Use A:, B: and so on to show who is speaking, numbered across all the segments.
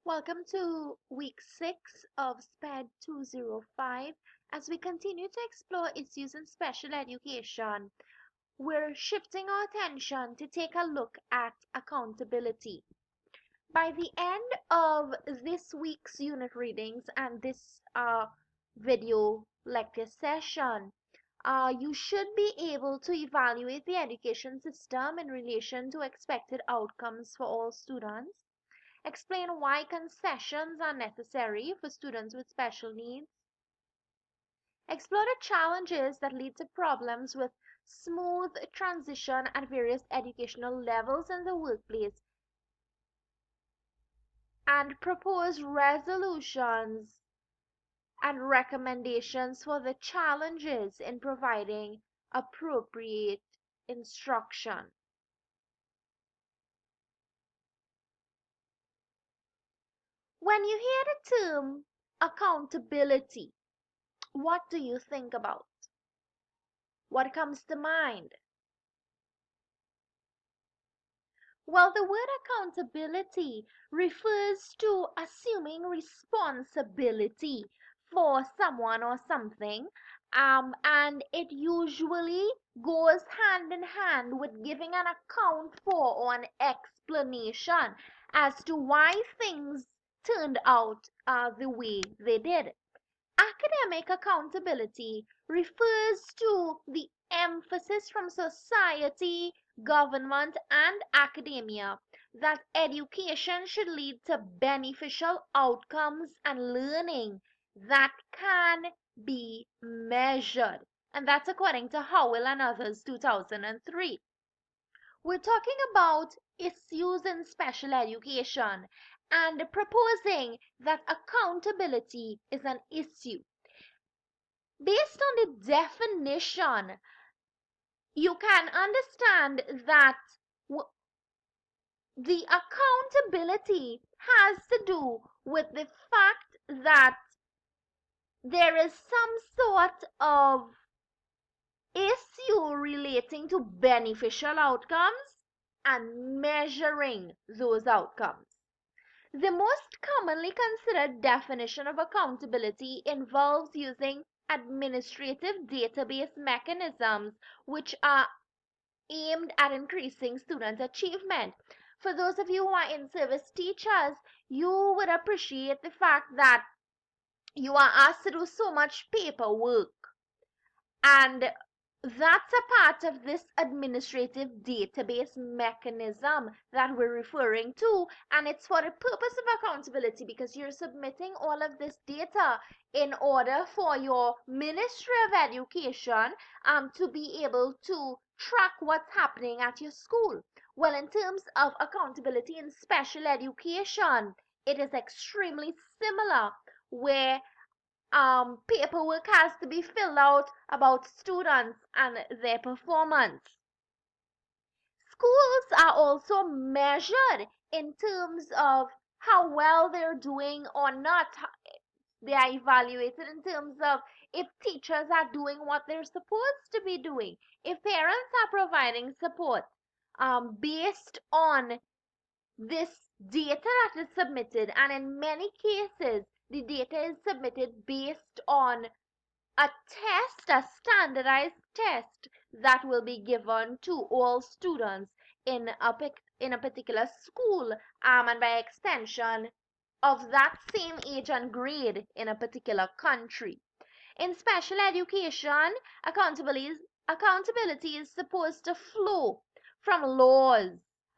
A: Welcome to week 6 of SPED 205 as we continue to explore issues in special education. We're shifting our attention to take a look at accountability. By the end of this week's unit readings and this video lecture session, you should be able to evaluate the education system in relation to expected outcomes for all students. Explain why concessions are necessary for students with special needs. Explore the challenges that lead to problems with smooth transition at various educational levels in the workplace. And propose resolutions and recommendations for the challenges in providing appropriate instruction. When you hear the term accountability, what do you think about? What comes to mind? Well, the word accountability refers to assuming responsibility for someone or something, and it usually goes hand in hand with giving an account for or an explanation as to why things turned out the way they did. Academic accountability refers to the emphasis from society, government, and academia that education should lead to beneficial outcomes and learning that can be measured. And that's according to Howell and others, 2003. We're talking about issues in special education and proposing that accountability is an issue. Based on the definition, you can understand that the accountability has to do with the fact that there is some sort of issue relating to beneficial outcomes and measuring those outcomes. The most commonly considered definition of accountability involves using administrative database mechanisms which are aimed at increasing student achievement. For those of you who are in-service teachers, you would appreciate the fact that you are asked to do so much paperwork, and that's a part of this administrative database mechanism that we're referring to, and it's for the purpose of accountability because you're submitting all of this data in order for your Ministry of Education to be able to track what's happening at your school. Well, in terms of accountability in special education, it is extremely similar, where paperwork has to be filled out about students and their performance. Schools are also measured in terms of how well they're doing or not. They are evaluated in terms of if teachers are doing what they're supposed to be doing, if parents are providing support based on this data that is submitted, and in many cases the data is submitted based on a test, a standardized test that will be given to all students in a particular school, and by extension of that same age and grade in a particular country. In special education, accountability is supposed to flow from laws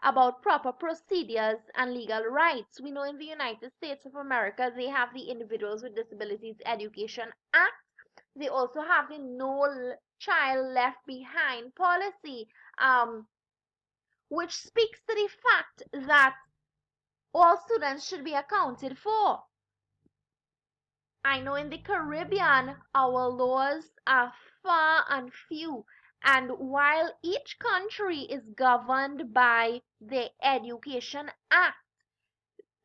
A: about proper procedures and legal rights. We know in the United States of America, they have the Individuals with Disabilities Education Act. They also have the No Child Left Behind policy, which speaks to the fact that all students should be accounted for. I know in the Caribbean, our laws are far and few, and while each country is governed by the Education Act,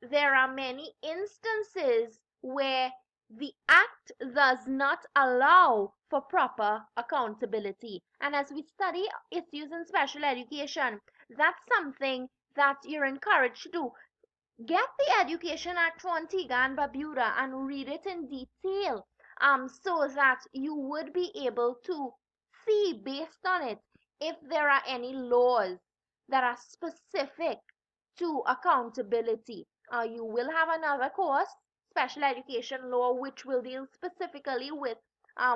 A: there are many instances where the act does not allow for proper accountability. And as we study issues in special education, that's something that you're encouraged to do. Get the Education Act for Antigua and Barbuda and read it in detail, so that you would be able to see based on it if there are any laws that are specific to accountability. You will have another course, special education law, which will deal specifically with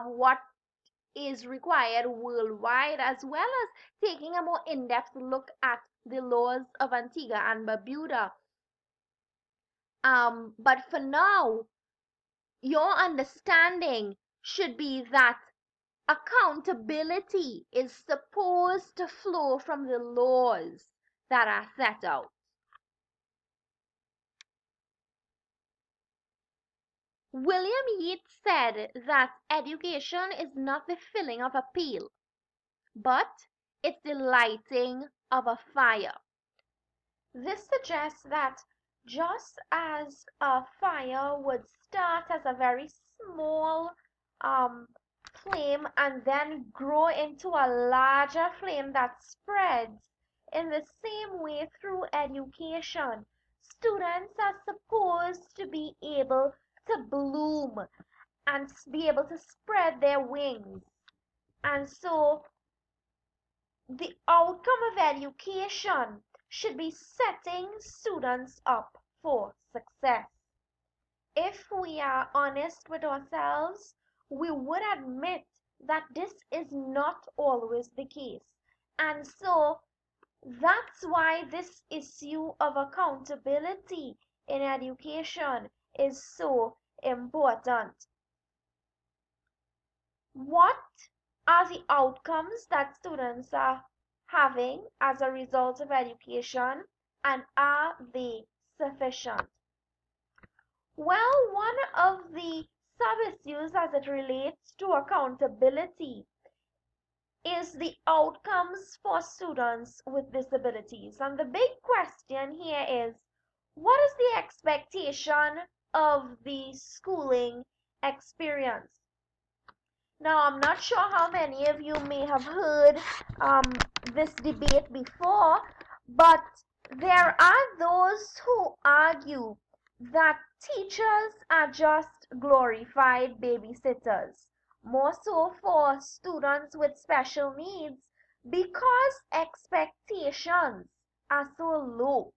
A: what is required worldwide, as well as taking a more in-depth look at the laws of Antigua and Barbuda. But for now, your understanding should be that accountability is supposed to flow from the laws that are set out. William Yeats said that education is not the filling of a pail, but it's the lighting of a fire. This suggests that just as a fire would start as a very small flame and then grow into a larger flame that spreads, in the same way through education, students are supposed to be able to bloom and be able to spread their wings. And so the outcome of education should be setting students up for success. If we are honest with ourselves, we would admit that this is not always the case. And so that's why this issue of accountability in education is so important. What are the outcomes that students are having as a result of education, and are they sufficient? Well, one of the sub-issues as it relates to accountability is the outcomes for students with disabilities. And the big question here is, what is the expectation of the schooling experience? Now, I'm not sure how many of you may have heard this debate before, but there are those who argue that teachers are just glorified babysitters, more so for students with special needs, because expectations are so low.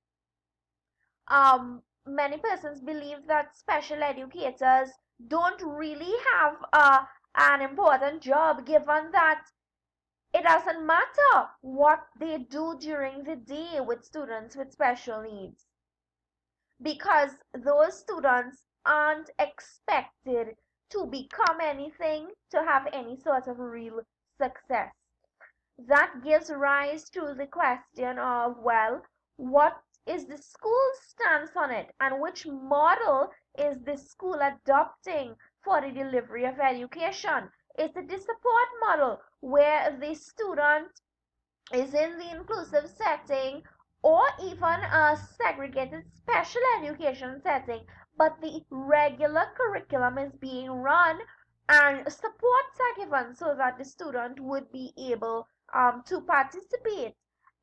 A: Many persons believe that special educators don't really have an important job, given that it doesn't matter what they do during the day with students with special needs, because those students aren't expected to become anything, to have any sort of real success. That gives rise to the question of, well, what is the school's stance on it, and which model is the school adopting for the delivery of education? Is it the support model, where the student is in the inclusive setting, or even a segregated special education setting, but the regular curriculum is being run and supports are given so that the student would be able to participate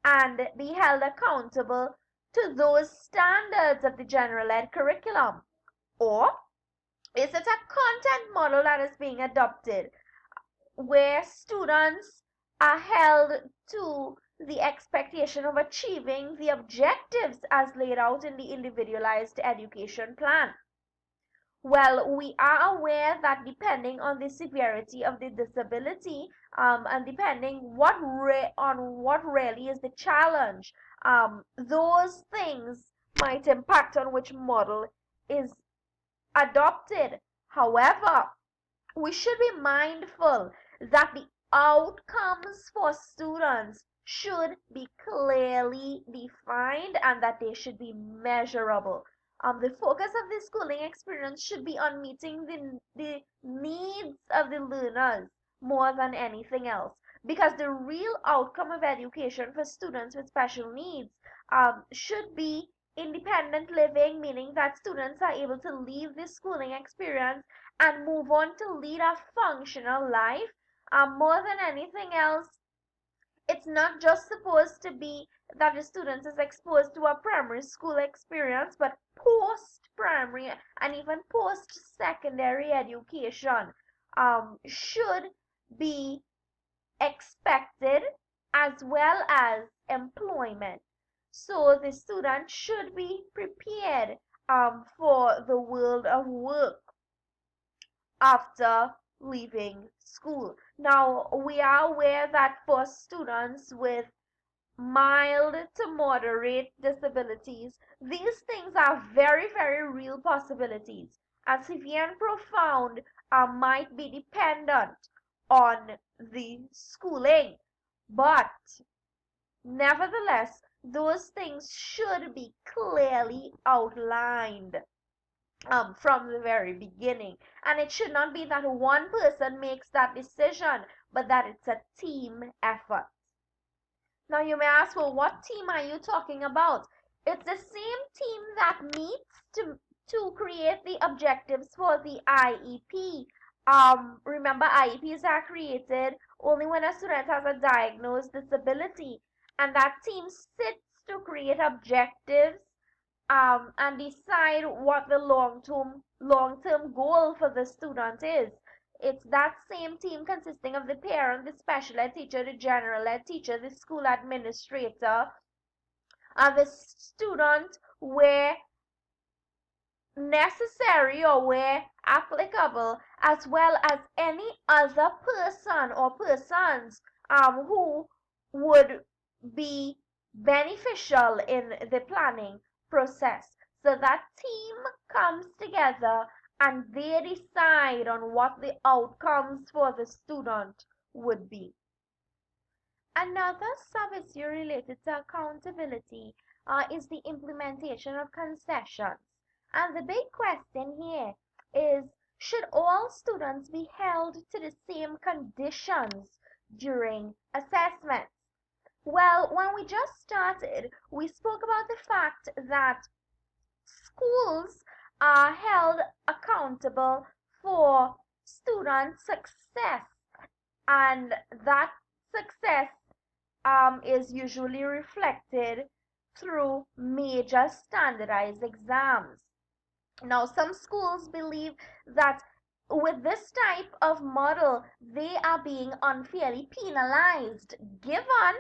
A: and be held accountable to those standards of the general ed curriculum? Or is it a content model that is being adopted, where students are held to the expectation of achieving the objectives as laid out in the individualized education plan? Well, we are aware that depending on the severity of the disability, and depending on what really is the challenge, those things might impact on which model is adopted. However, we should be mindful that the outcomes for students should be clearly defined and that they should be measurable. The focus of the schooling experience should be on meeting the needs of the learners more than anything else, because the real outcome of education for students with special needs should be independent living, meaning that students are able to leave the schooling experience and move on to lead a functional life. More than anything else, it's not just supposed to be that the student is exposed to a primary school experience, but post-primary and even post-secondary education should be expected, as well as employment. So the student should be prepared for the world of work after leaving school. Now, we are aware that for students with mild to moderate disabilities, these things are very, very real possibilities. And severe and profound might be dependent on the schooling. But nevertheless, those things should be clearly outlined from the very beginning. And it should not be that one person makes that decision, but that it's a team effort. Now you may ask, well, what team are you talking about? It's the same team that meets to create the objectives for the IEP. Remember, IEPs are created only when a student has a diagnosed disability, and that team sits to create objectives and decide what the long-term goal for the student is. It's that same team consisting of the parent, the special ed teacher, the general ed teacher, the school administrator, and the student where necessary or where applicable, as well as any other person or persons who would be beneficial in the planning process. So that team comes together and they decide on what the outcomes for the student would be. Another sub-issue related to accountability is the implementation of concessions. And the big question here is, should all students be held to the same conditions during assessments? Well, when we just started, we spoke about the fact that schools are held accountable for student success, and that success is usually reflected through major standardized exams. Now, some schools believe that with this type of model, they are being unfairly penalized, given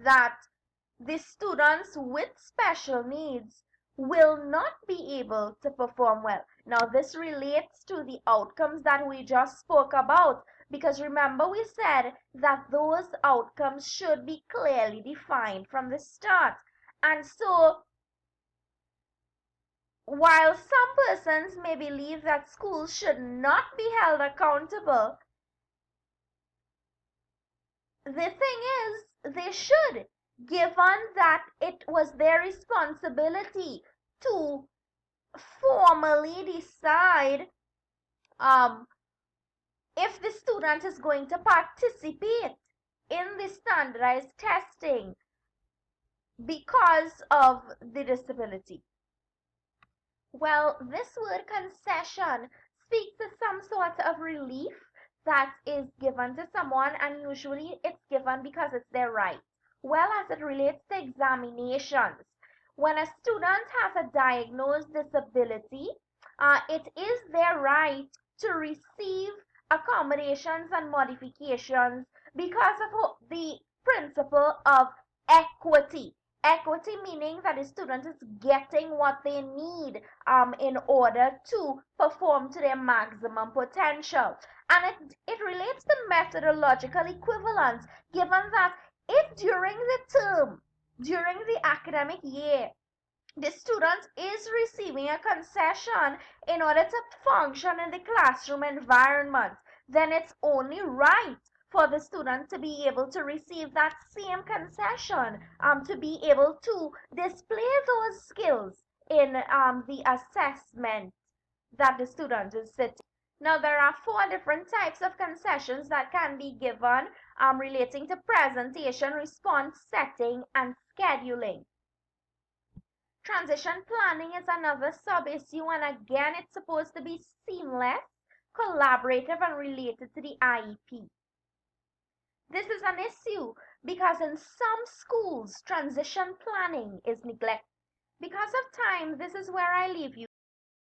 A: that the students with special needs will not be able to perform well. Now, this relates to the outcomes that we just spoke about, because remember we said that those outcomes should be clearly defined from the start. And so, while some persons may believe that schools should not be held accountable, the thing is, they should, given that it was their responsibility to formally decide if the student is going to participate in the standardized testing because of the disability. Well, this word concession speaks to some sort of relief that is given to someone, and usually it's given because it's their right. Well, as it relates to examinations, when a student has a diagnosed disability, it is their right to receive accommodations and modifications because of the principle of equity. Equity meaning that the student is getting what they need in order to perform to their maximum potential. And it relates to methodological equivalence, given that if during the term, during the academic year, the student is receiving a concession in order to function in the classroom environment, then it's only right for the student to be able to receive that same concession, to be able to display those skills in the assessment that the student is sitting. Now, there are 4 different types of concessions that can be given relating to presentation, response, setting, and scheduling. Transition planning is another sub-issue, and again, it's supposed to be seamless, collaborative, and related to the IEP. This is an issue because in some schools transition planning is neglected. Because of time, this is where I leave you.